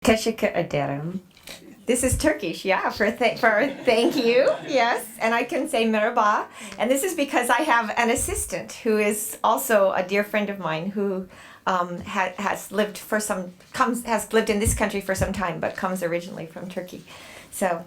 Teşekkür ederim. This is Turkish, yeah, for thank you, yes. And I can say merhaba. And this is because I have an assistant who is also a dear friend of mine who has lived in this country for some time, but comes originally from Turkey. So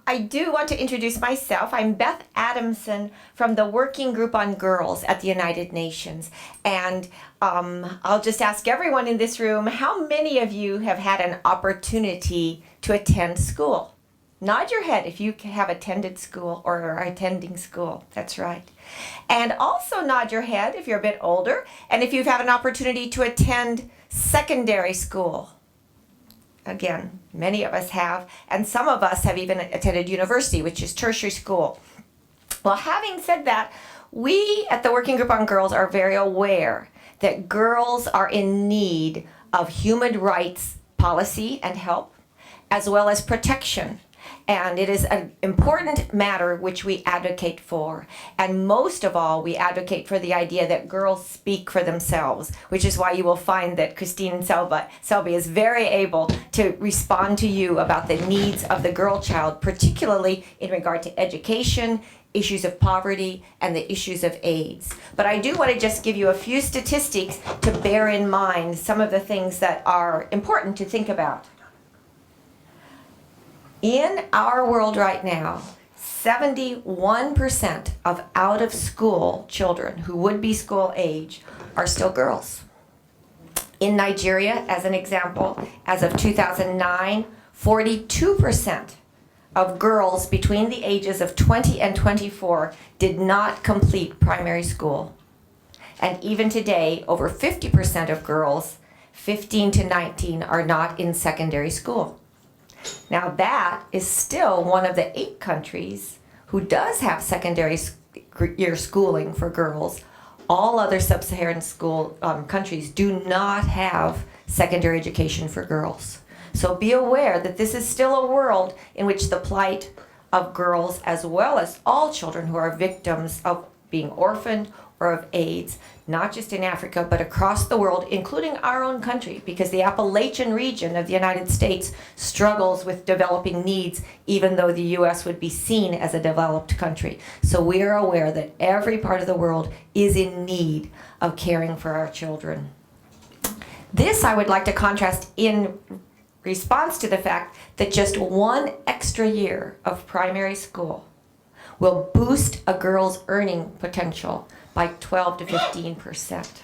I do want to introduce myself. I'm Beth Adamson from the Working Group on Girls at the United Nations. And I'll just ask everyone in this room, how many of you have had an opportunity to attend school? Nod your head if you have attended school or are attending school. That's right. And also nod your head if you're a bit older and if you've had an opportunity to attend secondary school. Again, many of us have, and some of us have even attended university, which is tertiary school. Well, having said that, we at the Working Group on Girls are very aware that girls are in need of human rights policy and help, as well as protection. And it is an important matter which we advocate for. And most of all, we advocate for the idea that girls speak for themselves, which is why you will find that Christine Selby is very able to respond to you about the needs of the girl child, particularly in regard to education, issues of poverty, and the issues of AIDS. But I do want to just give you a few statistics to bear in mind some of the things that are important to think about. In our world right now, 71% of out-of-school children who would be school age are still girls. In Nigeria, as an example, as of 2009, 42% of girls between the ages of 20 and 24 did not complete primary school. And even today, over 50% of girls 15 to 19 are not in secondary school. Now that is still one of the 8 countries who does have secondary year schooling for girls. All other sub-Saharan countries do not have secondary education for girls. So be aware that this is still a world in which the plight of girls, as well as all children who are victims of being orphaned or of AIDS, not just in Africa, but across the world, including our own country, because the Appalachian region of the United States struggles with developing needs, even though the US would be seen as a developed country. So we are aware that every part of the world is in need of caring for our children. This I would like to contrast in response to the fact that just 1 extra year of primary school will boost a girl's earning potential by 12 to 15%.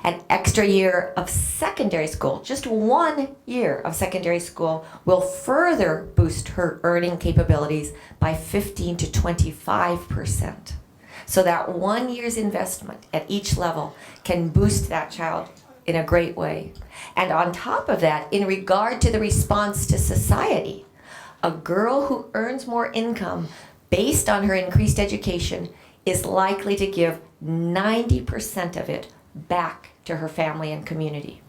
An extra year of secondary school, just 1 year of secondary school, will further boost her earning capabilities by 15 to 25%. So that 1 year's investment at each level can boost that child in a great way. And on top of that, in regard to the response to society, a girl who earns more income based on her increased education is likely to give 90% of it back to her family and community.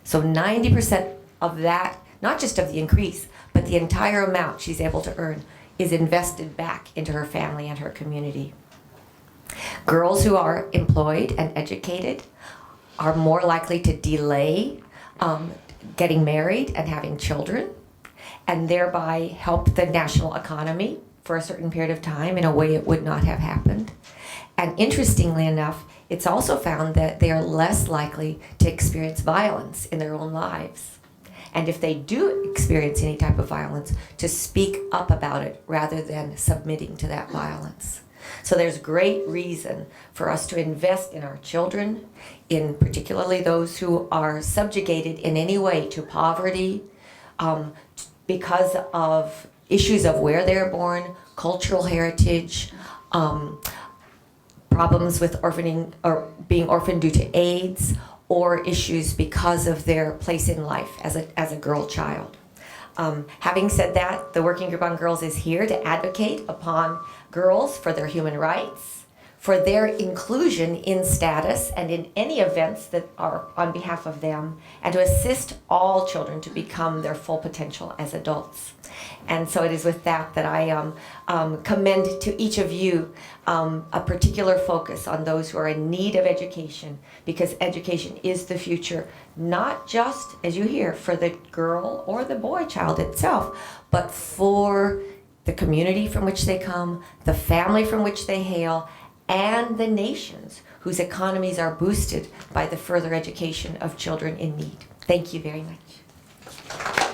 So 90% of that, not just of the increase, but the entire amount she's able to earn is invested back into her family and her community. Girls who are employed and educated are more likely to delay getting married and having children, and thereby help the national economy for a certain period of time in a way it would not have happened. And interestingly enough, it's also found that they are less likely to experience violence in their own lives. And if they do experience any type of violence, to speak up about it rather than submitting to that violence. So there's great reason for us to invest in our children, in particularly those who are subjugated in any way to poverty, because of issues of where they're born, cultural heritage, problems with orphaning or being orphaned due to AIDS, or issues because of their place in life as a girl child. Having said that, the Working Group on Girls is here to advocate upon girls for their human rights, for their inclusion in status and in any events that are on behalf of them, and to assist all children to become their full potential as adults. And so it is with that that I commend to each of you a particular focus on those who are in need of education, because education is the future, not just, as you hear, for the girl or the boy child itself, but for the community from which they come, the family from which they hail, and the nations whose economies are boosted by the further education of children in need. Thank you very much.